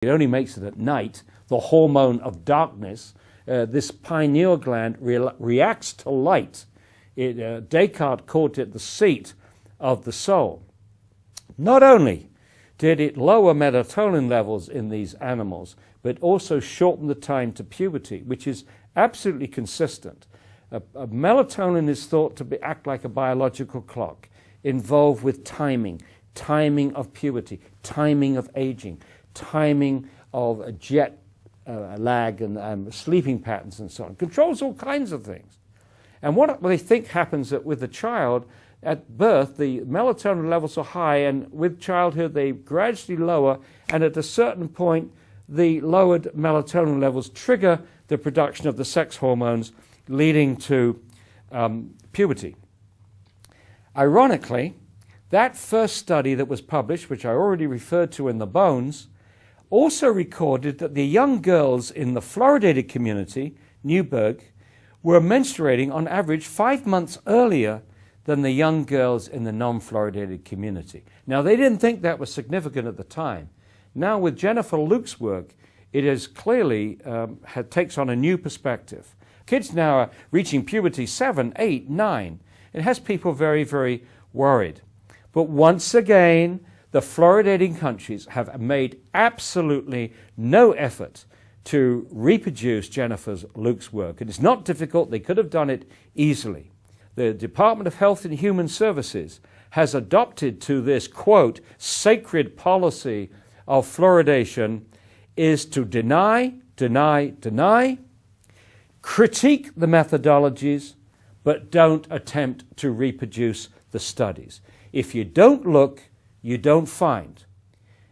It only makes it at night, the hormone of darkness. This pineal gland reacts to light. Descartes called it the seat of the soul. Not only did it lower melatonin levels in these animals, but also shorten the time to puberty, which is absolutely consistent. Melatonin is thought to act like a biological clock, involved with timing of puberty, timing of aging, timing of jet lag and sleeping patterns and so on. Controls all kinds of things. And what they think happens that with the child, at birth, the melatonin levels are high, and with childhood, they gradually lower, and at a certain point, the lowered melatonin levels trigger the production of the sex hormones, leading to puberty. Ironically, that first study that was published, which I already referred to in the Bones, also recorded that the young girls in the fluoridated community, Newburgh, were menstruating on average 5 months earlier than the young girls in the non-fluoridated community. Now, they didn't think that was significant at the time. Now, with Jennifer Luke's work, it is clearly takes on a new perspective. Kids now are reaching puberty 7, 8, 9. It has people very, very worried. But once again, the fluoridating countries have made absolutely no effort to reproduce Jennifer Luke's work. It is not difficult. They could have done it easily. The Department of Health and Human Services has adopted to this, quote, sacred policy of fluoridation is to deny, critique the methodologies, but don't attempt to reproduce the studies. If you don't look, you don't find.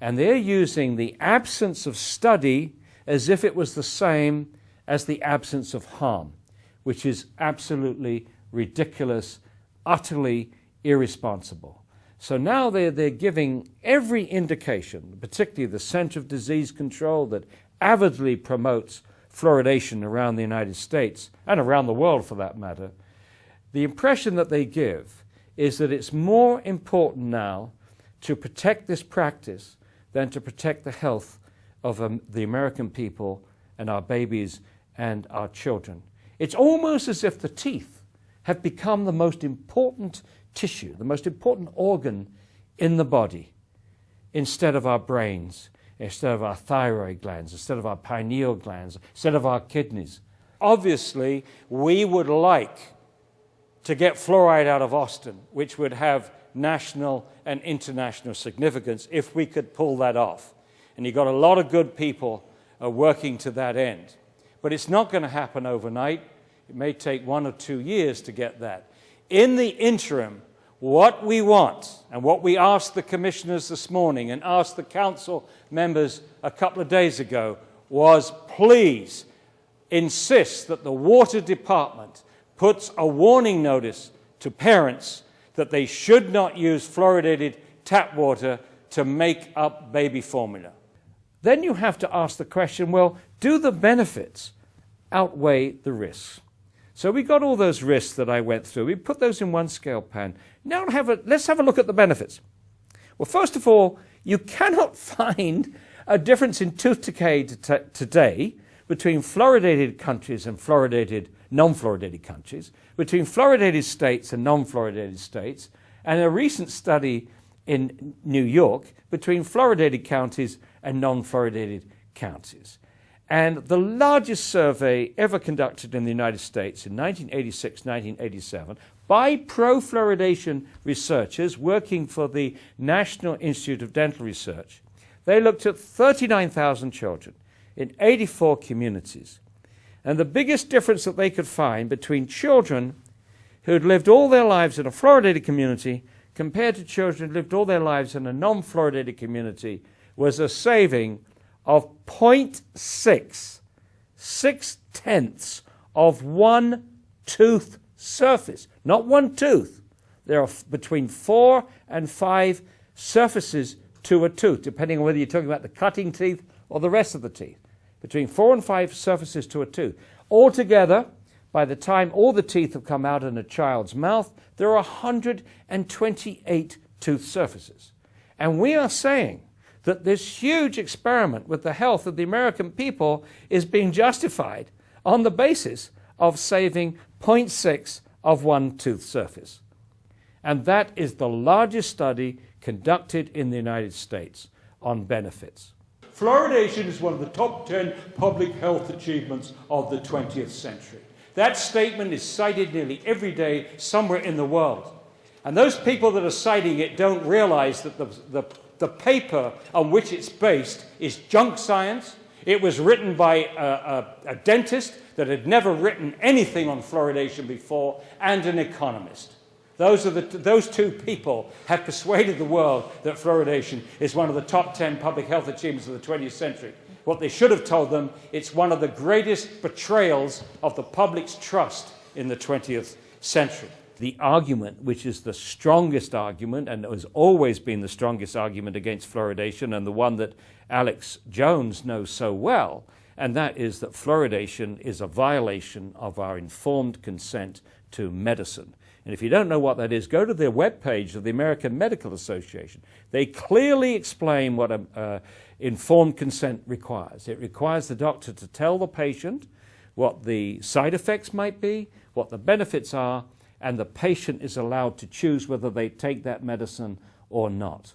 And they're using the absence of study as if it was the same as the absence of harm, which is absolutely ridiculous, utterly irresponsible. So now they're giving every indication, particularly the Center of Disease Control that avidly promotes fluoridation around the United States, and around the world for that matter. The impression that they give is that it's more important now to protect this practice than to protect the health of the American people and our babies and our children. It's almost as if the teeth have become the most important tissue, the most important organ in the body, instead of our brains, instead of our thyroid glands, instead of our pineal glands, instead of our kidneys. Obviously, we would like to get fluoride out of Austin, which would have national and international significance if we could pull that off. And you've got a lot of good people working to that end. But it's not going to happen overnight. It may take 1 or 2 years to get that. In the interim, what we want, and what we asked the commissioners this morning and asked the council members a couple of days ago, was please insist that the water department puts a warning notice to parents that they should not use fluoridated tap water to make up baby formula. Then you have to ask the question, well, do the benefits outweigh the risks? So we got all those risks that I went through. We put those in one scale pan. Now let's have a look at the benefits. Well, first of all, you cannot find a difference in tooth decay today between fluoridated countries and non-fluoridated countries, between fluoridated states and non-fluoridated states, and a recent study in New York between fluoridated counties and non-fluoridated counties. And the largest survey ever conducted in the United States in 1986-1987 by pro-fluoridation researchers working for the National Institute of Dental Research, they looked at 39,000 children in 84 communities. And the biggest difference that they could find between children who had lived all their lives in a fluoridated community compared to children who lived all their lives in a non-fluoridated community was a saving of 0.6, 6/10 of one tooth surface. Not one tooth. There are between 4 and 5 surfaces to a tooth, depending on whether you're talking about the cutting teeth or the rest of the teeth. Between 4 and 5 surfaces to a tooth. Altogether, by the time all the teeth have come out in a child's mouth, there are 128 tooth surfaces. And we are saying that this huge experiment with the health of the American people is being justified on the basis of saving 0.6 of one tooth surface. And that is the largest study conducted in the United States on benefits. Fluoridation is one of the top 10 public health achievements of the 20th century. That statement is cited nearly every day somewhere in the world. And those people that are citing it don't realize that the paper on which it's based is junk science. It was written by a dentist that had never written anything on fluoridation before, and an economist. Those two people have persuaded the world that fluoridation is one of the top 10 public health achievements of the 20th century. What they should have told them, it's one of the greatest betrayals of the public's trust in the 20th century. The argument, which is the strongest argument, and has always been the strongest argument against fluoridation, and the one that Alex Jones knows so well, and that is that fluoridation is a violation of our informed consent to medicine. And if you don't know what that is, go to their webpage of the American Medical Association. They clearly explain what informed consent requires. It requires the doctor to tell the patient what the side effects might be, what the benefits are, and the patient is allowed to choose whether they take that medicine or not.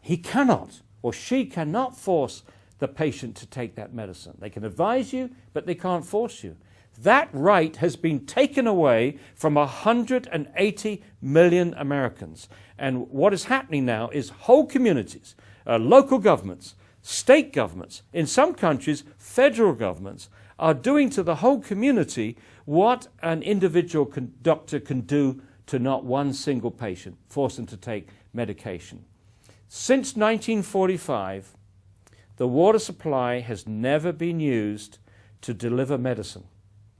He cannot, or she cannot, force the patient to take that medicine. They can advise you, but they can't force you. That right has been taken away from 180 million Americans. And what is happening now is whole communities, local governments, state governments, in some countries, federal governments, are doing to the whole community what an individual doctor can do to not one single patient, force them to take medication. Since 1945, the water supply has never been used to deliver medicine.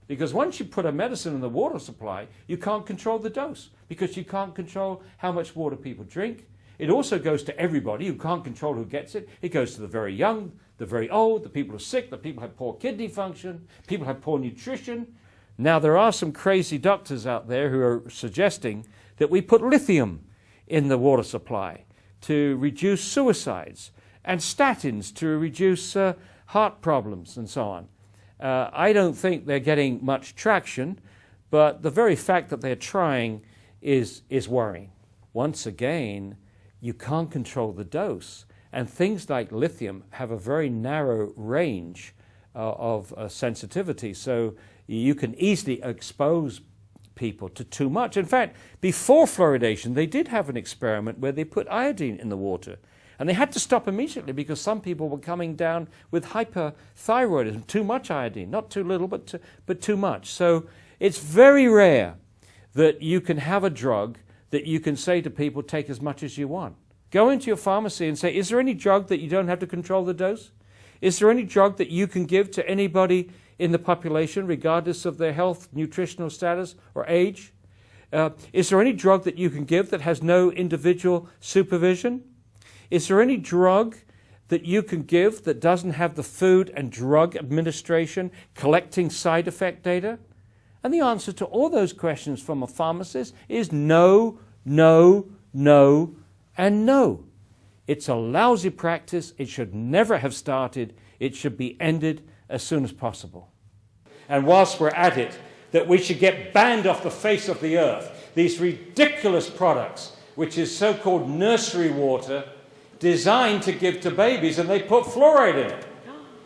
Because once you put a medicine in the water supply, you can't control the dose, because you can't control how much water people drink. It also goes to everybody. You can't control who gets it. It goes to the very young, the very old, the people who are sick, the people who have poor kidney function, people who have poor nutrition. Now, there are some crazy doctors out there who are suggesting that we put lithium in the water supply to reduce suicides, and statins to reduce heart problems and so on. I don't think they're getting much traction, but the very fact that they're trying is worrying. Once again, you can't control the dose, and things like lithium have a very narrow range of sensitivity, so you can easily expose people to too much. In fact, before fluoridation, they did have an experiment where they put iodine in the water. And they had to stop immediately because some people were coming down with hyperthyroidism, too much iodine, not too little, but too much. So it's very rare that you can have a drug that you can say to people, take as much as you want. Go into your pharmacy and say, is there any drug that you don't have to control the dose? Is there any drug that you can give to anybody in the population, regardless of their health, nutritional status, or age? Is there any drug that you can give that has no individual supervision? Is there any drug that you can give that doesn't have the Food and Drug Administration collecting side effect data? And the answer to all those questions from a pharmacist is no, no, no, and no. It's a lousy practice. It should never have started. It should be ended as soon as possible. And whilst we're at it, that we should get banned off the face of the earth, these ridiculous products, which is so-called nursery water, designed to give to babies, and they put fluoride in it.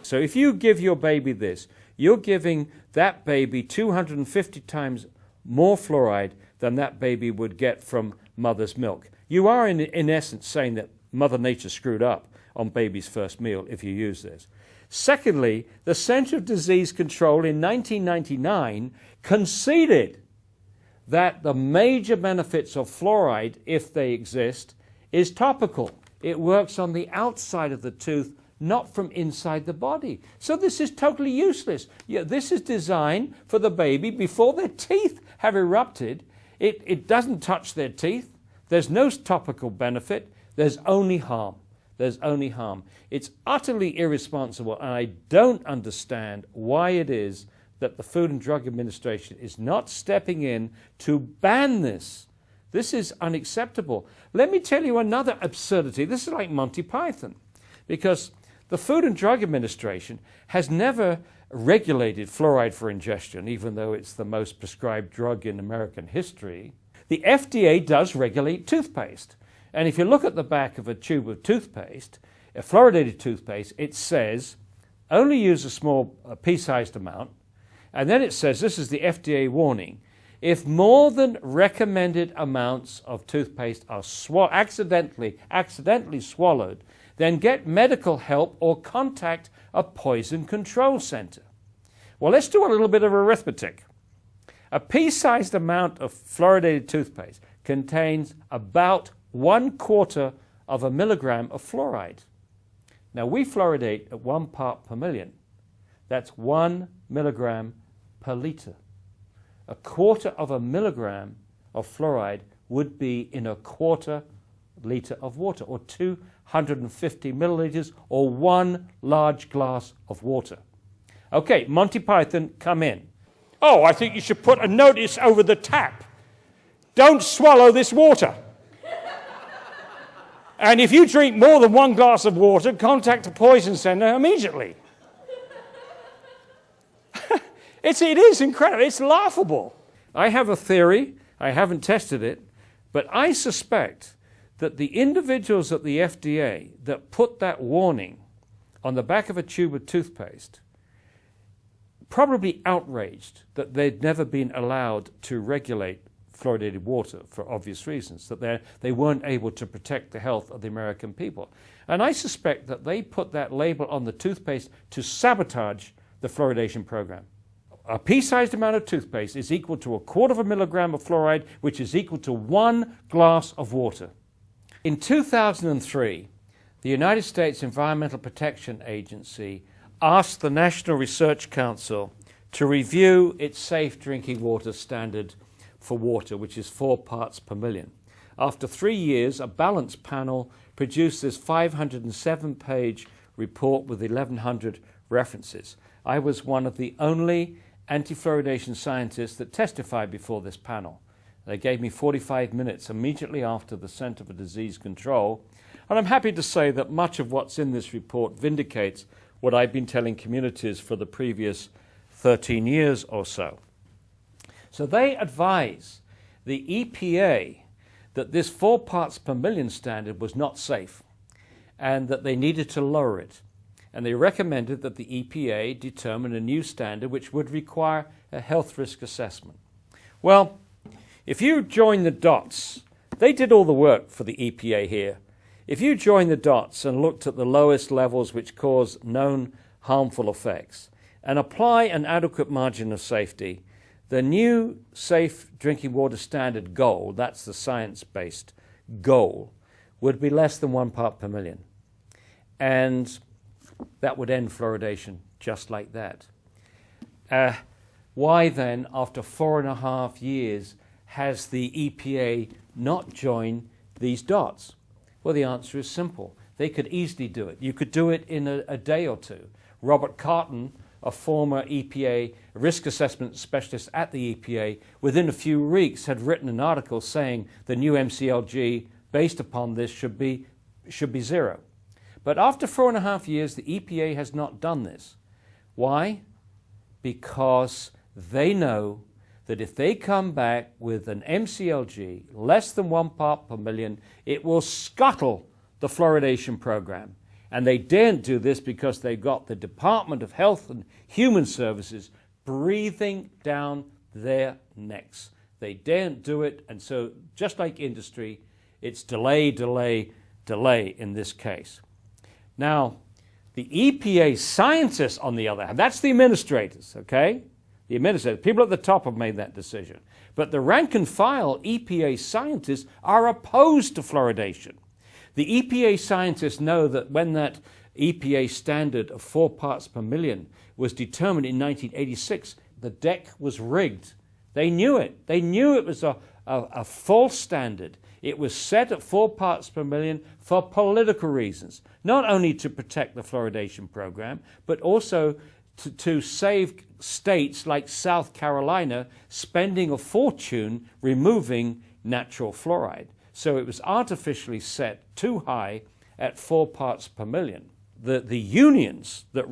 So if you give your baby this, you're giving that baby 250 times more fluoride than that baby would get from mother's milk. You are, in essence, saying that Mother Nature screwed up on baby's first meal if you use this. Secondly, the Center of Disease Control in 1999 conceded that the major benefits of fluoride, if they exist, is topical. It works on the outside of the tooth, not from inside the body. So this is totally useless. Yeah, this is designed for the baby before their teeth have erupted. It doesn't touch their teeth. There's no topical benefit. There's only harm. There's only harm. It's utterly irresponsible, and I don't understand why it is that the Food and Drug Administration is not stepping in to ban this. This is unacceptable. Let me tell you another absurdity. This is like Monty Python. because the Food and Drug Administration has never regulated fluoride for ingestion, even though it's the most prescribed drug in American history. The FDA does regulate toothpaste. And if you look at the back of a tube of toothpaste, a fluoridated toothpaste, it says only use a small pea-sized amount. And then it says, this is the FDA warning, if more than recommended amounts of toothpaste are accidentally swallowed, then get medical help or contact a poison control center. Well, let's do a little bit of arithmetic. A pea-sized amount of fluoridated toothpaste contains about 1/4 of a milligram of fluoride. Now, we fluoridate at 1 part per million. That's 1 milligram per liter. 1/4 of a milligram of fluoride would be in 1/4 liter of water, or 250 milliliters, or 1 large glass of water. Okay, Monty Python, come in. Oh, I think you should put a notice over the tap. Don't swallow this water. And if you drink more than 1 glass of water, contact a poison center immediately. It is incredible. It's laughable. I have a theory. I haven't tested it. But I suspect that the individuals at the FDA that put that warning on the back of a tube of toothpaste probably outraged that they'd never been allowed to regulate fluoridated water for obvious reasons, that they weren't able to protect the health of the American people. And I suspect that they put that label on the toothpaste to sabotage the fluoridation program. A pea-sized amount of toothpaste is equal to 1/4 of a milligram of fluoride, which is equal to 1 glass of water. In 2003, the United States Environmental Protection Agency asked the National Research Council to review its safe drinking water standard for water, which is 4 parts per million. After 3 years, a balanced panel produced this 507-page report with 1,100 references. I was one of the only anti-fluoridation scientists that testified before this panel. They gave me 45 minutes immediately after the Center for Disease Control, and I'm happy to say that much of what's in this report vindicates what I've been telling communities for the previous 13 years or so. So they advise the EPA that this 4 parts per million standard was not safe and that they needed to lower it. And they recommended that the EPA determine a new standard which would require a health risk assessment. Well, if you join the dots, they did all the work for the EPA here. If you join the dots and looked at the lowest levels which cause known harmful effects and apply an adequate margin of safety, the new safe drinking water standard goal, that's the science-based goal, would be less than 1 part per million. And that would end fluoridation just like that. Why then, after 4.5 years, has the EPA not joined these dots? Well, the answer is simple. They could easily do it. You could do it in a day or two. Robert Carton, a former EPA risk assessment specialist at the EPA, within a few weeks had written an article saying the new MCLG based upon this should be 0. But after 4.5 years, the EPA has not done this. Why? Because they know that if they come back with an MCLG less than 1 part per million, it will scuttle the fluoridation program. And they daren't do this because they've got the Department of Health and Human Services breathing down their necks. They daren't do it, and so just like industry, it's delay, delay, delay in this case. Now, the EPA scientists, on the other hand, that's the administrators, okay? The administrators, people at the top have made that decision. But the rank and file EPA scientists are opposed to fluoridation. The EPA scientists know that when that EPA standard of 4 parts per million was determined in 1986, the deck was rigged. They knew it. They knew it was a false standard. It was set at 4 parts per million for political reasons, not only to protect the fluoridation program, but also to save states like South Carolina spending a fortune removing natural fluoride. So it was artificially set too high at 4 parts per million. the unions that